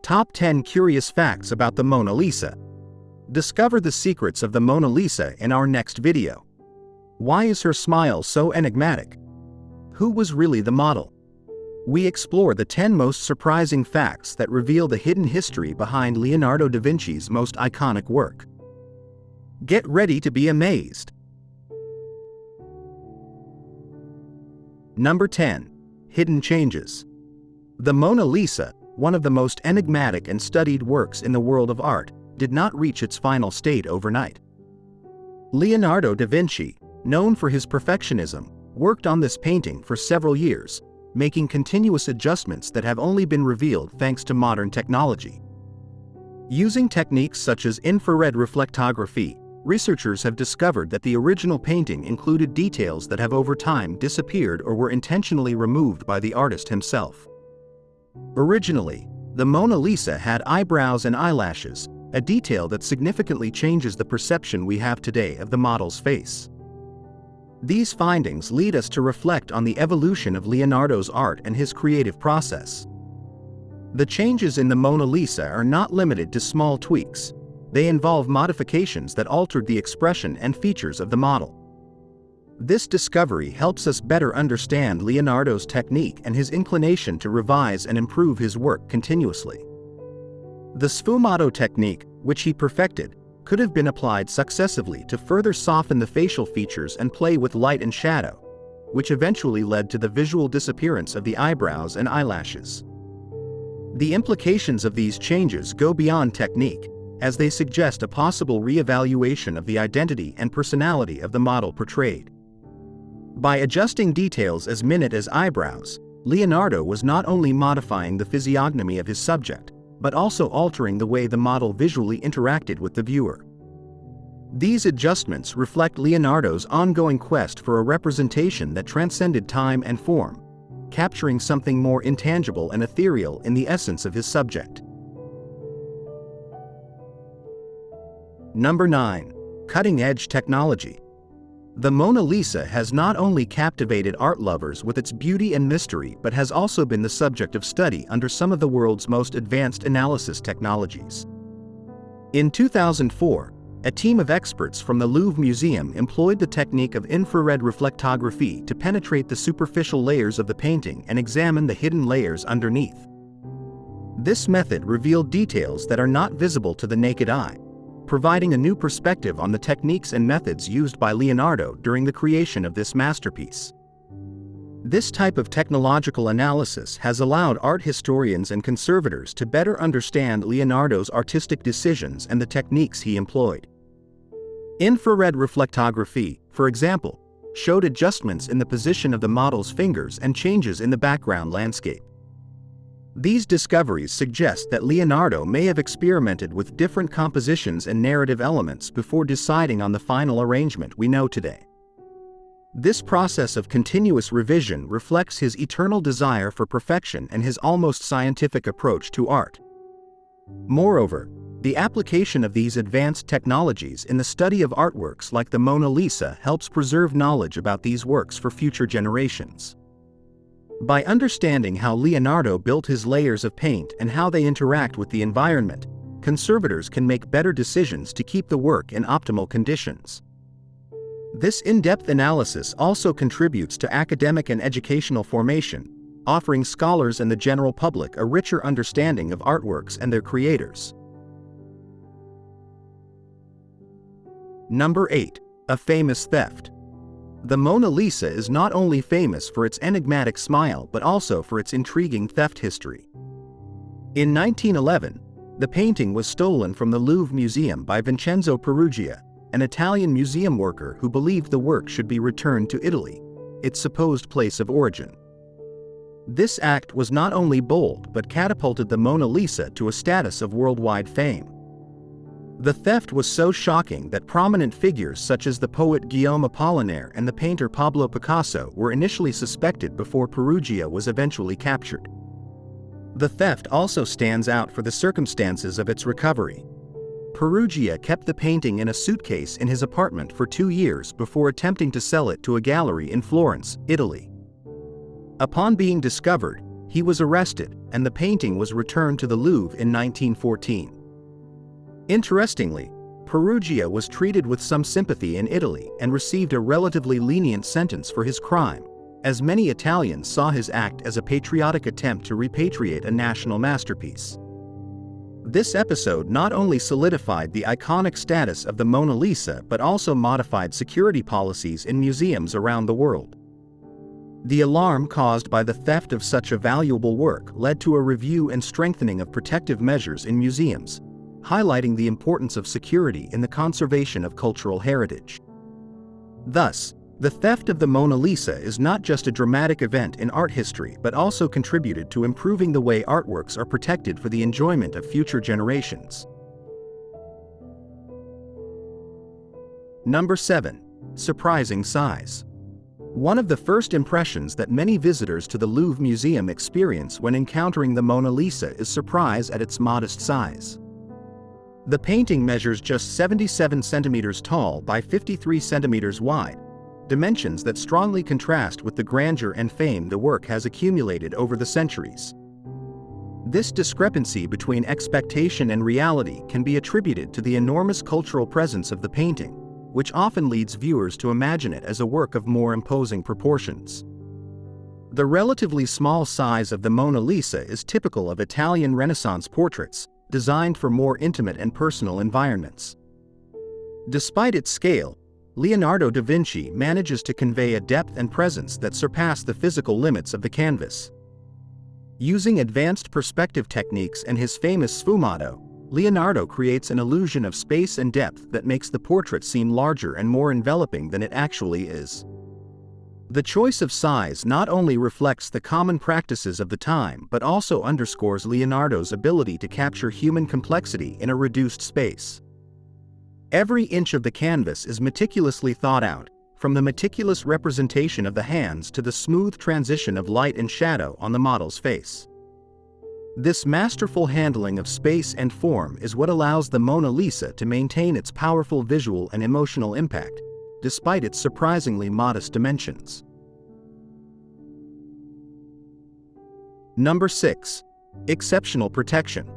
Top 10 Curious Facts About the Mona Lisa. Discover the secrets of the Mona Lisa in our next video. Why is her smile so enigmatic? Who was really the model? We explore the 10 most surprising facts that reveal the hidden history behind Leonardo da Vinci's most iconic work. Get ready to be amazed. Number 10. Hidden Changes. The Mona Lisa, one of the most enigmatic and studied works in the world of art, did not reach its final state overnight. Leonardo da Vinci, known for his perfectionism, worked on this painting for several years, making continuous adjustments that have only been revealed thanks to modern technology. Using techniques such as infrared reflectography, researchers have discovered that the original painting included details that have over time disappeared or were intentionally removed by the artist himself. Originally, the Mona Lisa had eyebrows and eyelashes, a detail that significantly changes the perception we have today of the model's face. These findings lead us to reflect on the evolution of Leonardo's art and his creative process. The changes in the Mona Lisa are not limited to small tweaks. They involve modifications that altered the expression and features of the model. This discovery helps us better understand Leonardo's technique and his inclination to revise and improve his work continuously. The sfumato technique, which he perfected, could have been applied successively to further soften the facial features and play with light and shadow, which eventually led to the visual disappearance of the eyebrows and eyelashes. The implications of these changes go beyond technique, as they suggest a possible re-evaluation of the identity and personality of the model portrayed. By adjusting details as minute as eyebrows, Leonardo was not only modifying the physiognomy of his subject, but also altering the way the model visually interacted with the viewer. These adjustments reflect Leonardo's ongoing quest for a representation that transcended time and form, capturing something more intangible and ethereal in the essence of his subject. Number 9. Cutting-edge technology. The Mona Lisa has not only captivated art lovers with its beauty and mystery but has also been the subject of study under some of the world's most advanced analysis technologies. In 2004, a team of experts from the Louvre Museum employed the technique of infrared reflectography to penetrate the superficial layers of the painting and examine the hidden layers underneath. This method revealed details that are not visible to the naked eye, providing a new perspective on the techniques and methods used by Leonardo during the creation of this masterpiece. This type of technological analysis has allowed art historians and conservators to better understand Leonardo's artistic decisions and the techniques he employed. Infrared reflectography, for example, showed adjustments in the position of the model's fingers and changes in the background landscape. These discoveries suggest that Leonardo may have experimented with different compositions and narrative elements before deciding on the final arrangement we know today. This process of continuous revision reflects his eternal desire for perfection and his almost scientific approach to art. Moreover, the application of these advanced technologies in the study of artworks like the Mona Lisa helps preserve knowledge about these works for future generations. By understanding how Leonardo built his layers of paint and how they interact with the environment, conservators can make better decisions to keep the work in optimal conditions. This in-depth analysis also contributes to academic and educational formation, offering scholars and the general public a richer understanding of artworks and their creators. Number 8. A famous theft. The Mona Lisa is not only famous for its enigmatic smile but also for its intriguing theft history. In 1911, the painting was stolen from the Louvre Museum by Vincenzo Peruggia, an Italian museum worker who believed the work should be returned to Italy, its supposed place of origin. This act was not only bold but catapulted the Mona Lisa to a status of worldwide fame. The theft was so shocking that prominent figures such as the poet Guillaume Apollinaire and the painter Pablo Picasso were initially suspected before Peruggia was eventually captured. The theft also stands out for the circumstances of its recovery. Peruggia kept the painting in a suitcase in his apartment for 2 years before attempting to sell it to a gallery in Florence, Italy. Upon being discovered, He was arrested, and the painting was returned to the Louvre in 1914. Interestingly, Perugia was treated with some sympathy in Italy and received a relatively lenient sentence for his crime, as many Italians saw his act as a patriotic attempt to repatriate a national masterpiece. This episode not only solidified the iconic status of the Mona Lisa but also modified security policies in museums around the world. The alarm caused by the theft of such a valuable work led to a review and strengthening of protective measures in museums, highlighting the importance of security in the conservation of cultural heritage. Thus, the theft of the Mona Lisa is not just a dramatic event in art history but also contributed to improving the way artworks are protected for the enjoyment of future generations. Number 7. Surprising size. One of the first impressions that many visitors to the Louvre Museum experience when encountering the Mona Lisa is surprise at its modest size. The painting measures just 77 centimeters tall by 53 centimeters wide, dimensions that strongly contrast with the grandeur and fame the work has accumulated over the centuries. This discrepancy between expectation and reality can be attributed to the enormous cultural presence of the painting, which often leads viewers to imagine it as a work of more imposing proportions. The relatively small size of the Mona Lisa is typical of Italian Renaissance portraits, designed for more intimate and personal environments. Despite its scale, Leonardo da Vinci manages to convey a depth and presence that surpass the physical limits of the canvas. Using advanced perspective techniques and his famous sfumato, Leonardo creates an illusion of space and depth that makes the portrait seem larger and more enveloping than it actually is. The choice of size not only reflects the common practices of the time but also underscores Leonardo's ability to capture human complexity in a reduced space. Every inch of the canvas is meticulously thought out, from the meticulous representation of the hands to the smooth transition of light and shadow on the model's face. This masterful handling of space and form is what allows the Mona Lisa to maintain its powerful visual and emotional impact, despite its surprisingly modest dimensions. Number 6. Exceptional protection.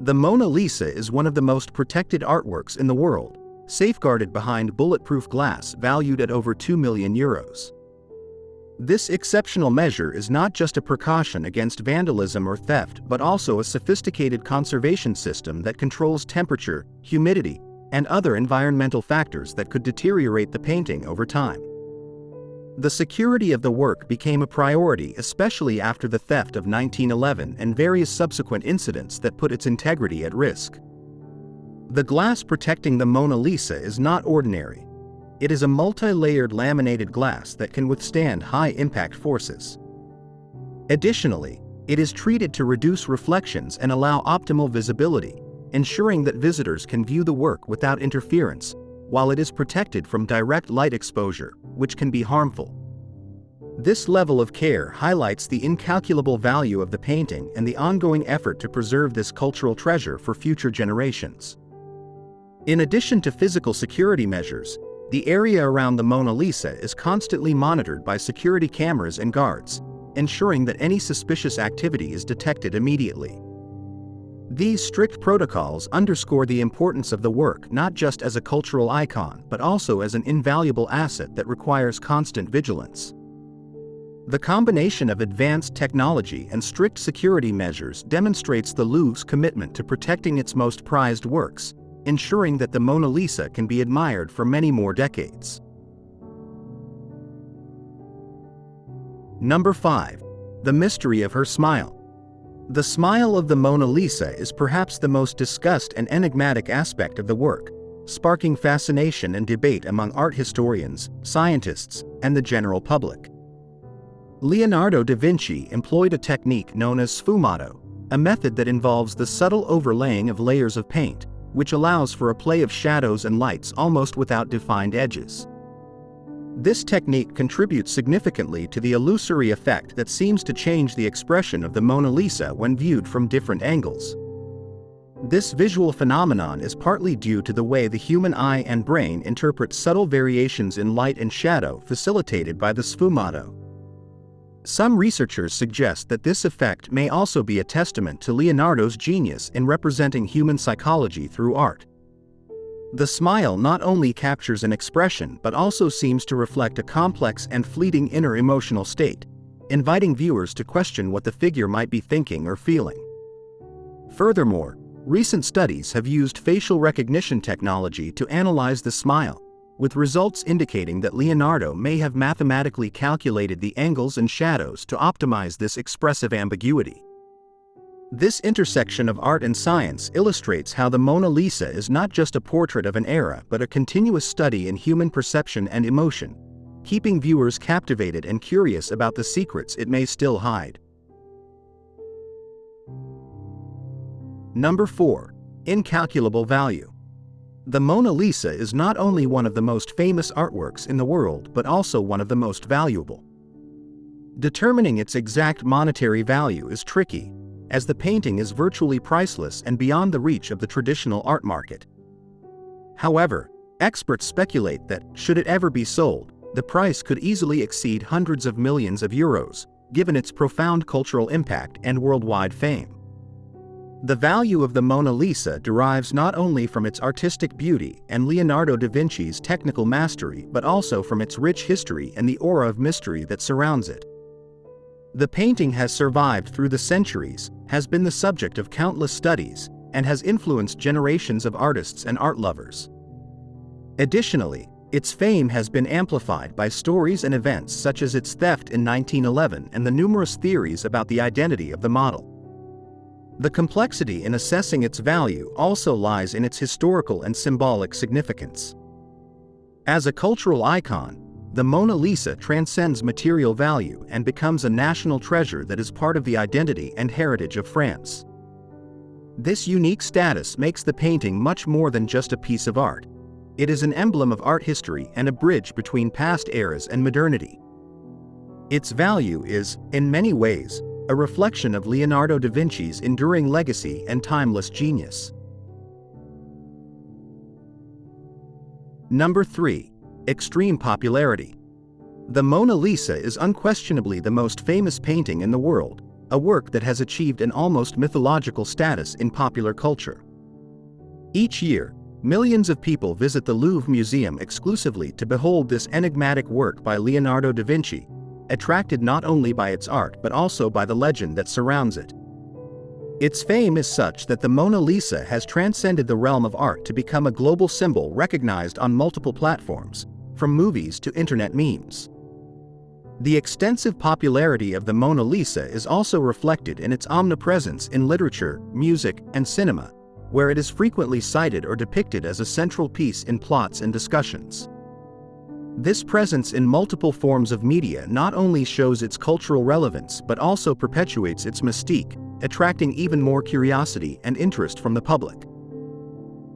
The Mona Lisa is one of the most protected artworks in the world, safeguarded behind bulletproof glass valued at over €2 million. This exceptional measure is not just a precaution against vandalism or theft but also a sophisticated conservation system that controls temperature, humidity, and other environmental factors that could deteriorate the painting over time. The security of the work became a priority especially after the theft of 1911 and various subsequent incidents that put its integrity at risk. The glass protecting the Mona Lisa is not ordinary. It is a multi-layered laminated glass that can withstand high-impact forces. Additionally, it is treated to reduce reflections and allow optimal visibility, ensuring that visitors can view the work without interference, while it is protected from direct light exposure, which can be harmful. This level of care highlights the incalculable value of the painting and the ongoing effort to preserve this cultural treasure for future generations. In addition to physical security measures, the area around the Mona Lisa is constantly monitored by security cameras and guards, ensuring that any suspicious activity is detected immediately. These strict protocols underscore the importance of the work not just as a cultural icon but also as an invaluable asset that requires constant vigilance. The combination of advanced technology and strict security measures demonstrates the Louvre's commitment to protecting its most prized works, ensuring that the Mona Lisa can be admired for many more decades. Number 5. The mystery of her smile. The smile of the Mona Lisa is perhaps the most discussed and enigmatic aspect of the work, sparking fascination and debate among art historians, scientists, and the general public. Leonardo da Vinci employed a technique known as sfumato, a method that involves the subtle overlaying of layers of paint, which allows for a play of shadows and lights almost without defined edges. This technique contributes significantly to the illusory effect that seems to change the expression of the Mona Lisa when viewed from different angles. This visual phenomenon is partly due to the way the human eye and brain interpret subtle variations in light and shadow facilitated by the sfumato. Some researchers suggest that this effect may also be a testament to Leonardo's genius in representing human psychology through art. The smile not only captures an expression but also seems to reflect a complex and fleeting inner emotional state, inviting viewers to question what the figure might be thinking or feeling. Furthermore, recent studies have used facial recognition technology to analyze the smile, with results indicating that Leonardo may have mathematically calculated the angles and shadows to optimize this expressive ambiguity. This intersection of art and science illustrates how the Mona Lisa is not just a portrait of an era but a continuous study in human perception and emotion, keeping viewers captivated and curious about the secrets it may still hide. Number 4. Incalculable Value. The Mona Lisa is not only one of the most famous artworks in the world but also one of the most valuable. Determining its exact monetary value is tricky, as the painting is virtually priceless and beyond the reach of the traditional art market. However, experts speculate that, should it ever be sold, the price could easily exceed hundreds of millions of euros, given its profound cultural impact and worldwide fame. The value of the Mona Lisa derives not only from its artistic beauty and Leonardo da Vinci's technical mastery but also from its rich history and the aura of mystery that surrounds it. The painting has survived through the centuries, has been the subject of countless studies, and has influenced generations of artists and art lovers. Additionally, its fame has been amplified by stories and events such as its theft in 1911 and the numerous theories about the identity of the model. The complexity in assessing its value also lies in its historical and symbolic significance. As a cultural icon, the Mona Lisa transcends material value and becomes a national treasure that is part of the identity and heritage of France. This unique status makes the painting much more than just a piece of art. It is an emblem of art history and a bridge between past eras and modernity. Its value is, in many ways, a reflection of Leonardo da Vinci's enduring legacy and timeless genius. Number 3. Extreme popularity. The Mona Lisa is unquestionably the most famous painting in the world, a work that has achieved an almost mythological status in popular culture. Each year, millions of people visit the Louvre Museum exclusively to behold this enigmatic work by Leonardo da Vinci, attracted not only by its art but also by the legend that surrounds it. Its fame is such that the Mona Lisa has transcended the realm of art to become a global symbol recognized on multiple platforms, from movies to internet memes. The extensive popularity of the Mona Lisa is also reflected in its omnipresence in literature, music, and cinema, where it is frequently cited or depicted as a central piece in plots and discussions. This presence in multiple forms of media not only shows its cultural relevance but also perpetuates its mystique, attracting even more curiosity and interest from the public.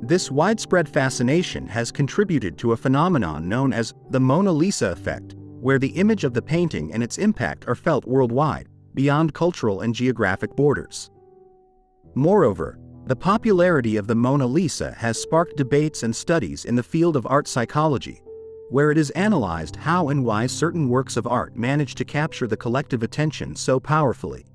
This widespread fascination has contributed to a phenomenon known as the Mona Lisa effect, where the image of the painting and its impact are felt worldwide, beyond cultural and geographic borders. Moreover, the popularity of the Mona Lisa has sparked debates and studies in the field of art psychology, where it is analyzed how and why certain works of art manage to capture the collective attention so powerfully.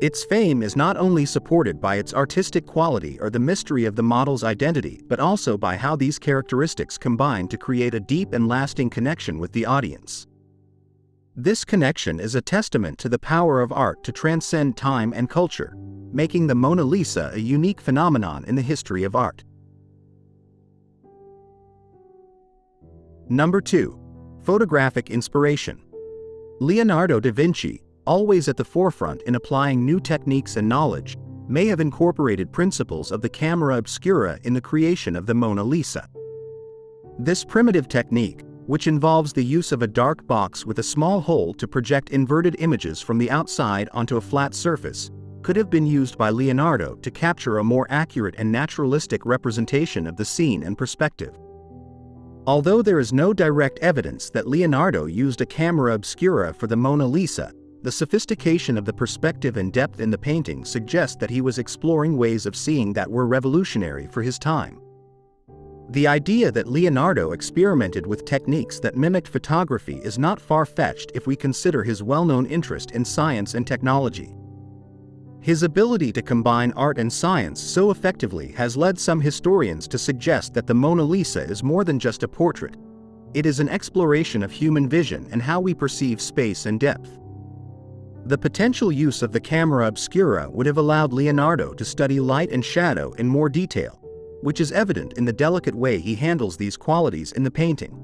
Its fame is not only supported by its artistic quality or the mystery of the model's identity but also by how these characteristics combine to create a deep and lasting connection with the audience. This connection is a testament to the power of art to transcend time and culture, making the Mona Lisa a unique phenomenon in the history of art. Number 2. Photographic inspiration. Leonardo da Vinci, always at the forefront in applying new techniques and knowledge, may have incorporated principles of the camera obscura in the creation of the Mona Lisa. This primitive technique, which involves the use of a dark box with a small hole to project inverted images from the outside onto a flat surface, could have been used by Leonardo to capture a more accurate and naturalistic representation of the scene and perspective. Although there is no direct evidence that Leonardo used a camera obscura for the Mona Lisa, the sophistication of the perspective and depth in the painting suggests that he was exploring ways of seeing that were revolutionary for his time. The idea that Leonardo experimented with techniques that mimicked photography is not far-fetched if we consider his well-known interest in science and technology. His ability to combine art and science so effectively has led some historians to suggest that the Mona Lisa is more than just a portrait. It is an exploration of human vision and how we perceive space and depth. The potential use of the camera obscura would have allowed Leonardo to study light and shadow in more detail, which is evident in the delicate way he handles these qualities in the painting.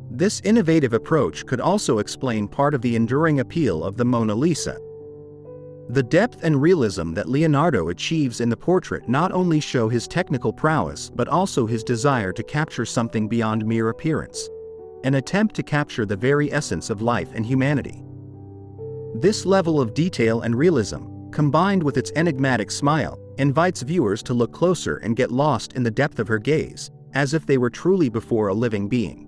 This innovative approach could also explain part of the enduring appeal of the Mona Lisa. The depth and realism that Leonardo achieves in the portrait not only show his technical prowess but also his desire to capture something beyond mere appearance, an attempt to capture the very essence of life and humanity. This level of detail and realism, combined with its enigmatic smile, invites viewers to look closer and get lost in the depth of her gaze, as if they were truly before a living being.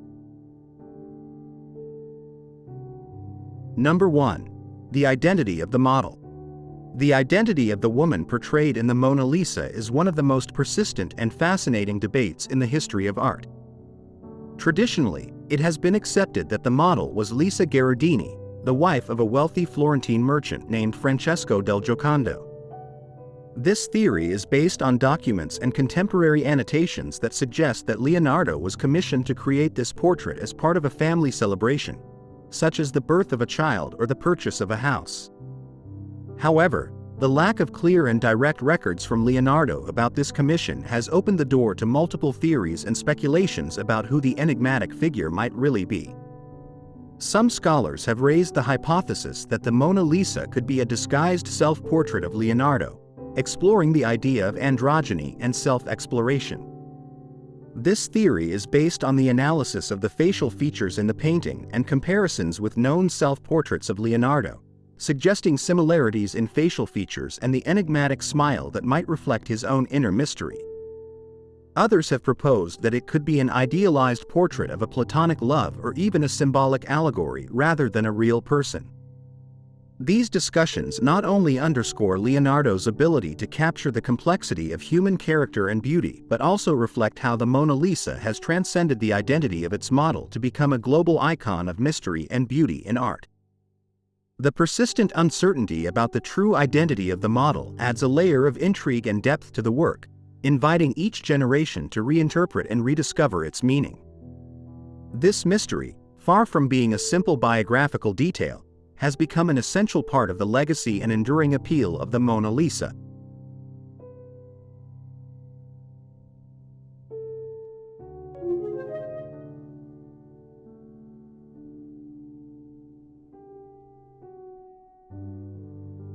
Number 1. The identity of the model. The identity of the woman portrayed in the Mona Lisa is one of the most persistent and fascinating debates in the history of art. Traditionally, it has been accepted that the model was Lisa Gherardini, the wife of a wealthy Florentine merchant named Francesco del Gioconda. This theory is based on documents and contemporary annotations that suggest that Leonardo was commissioned to create this portrait as part of a family celebration, such as the birth of a child or the purchase of a house. However, the lack of clear and direct records from Leonardo about this commission has opened the door to multiple theories and speculations about who the enigmatic figure might really be. Some scholars have raised the hypothesis that the Mona Lisa could be a disguised self-portrait of Leonardo, exploring the idea of androgyny and self-exploration. This theory is based on the analysis of the facial features in the painting and comparisons with known self-portraits of Leonardo, suggesting similarities in facial features and the enigmatic smile that might reflect his own inner mystery. Others have proposed that it could be an idealized portrait of a platonic love or even a symbolic allegory rather than a real person. These discussions not only underscore Leonardo's ability to capture the complexity of human character and beauty, but also reflect how the Mona Lisa has transcended the identity of its model to become a global icon of mystery and beauty in art. The persistent uncertainty about the true identity of the model adds a layer of intrigue and depth to the work, inviting each generation to reinterpret and rediscover its meaning. This mystery, far from being a simple biographical detail, has become an essential part of the legacy and enduring appeal of the Mona Lisa.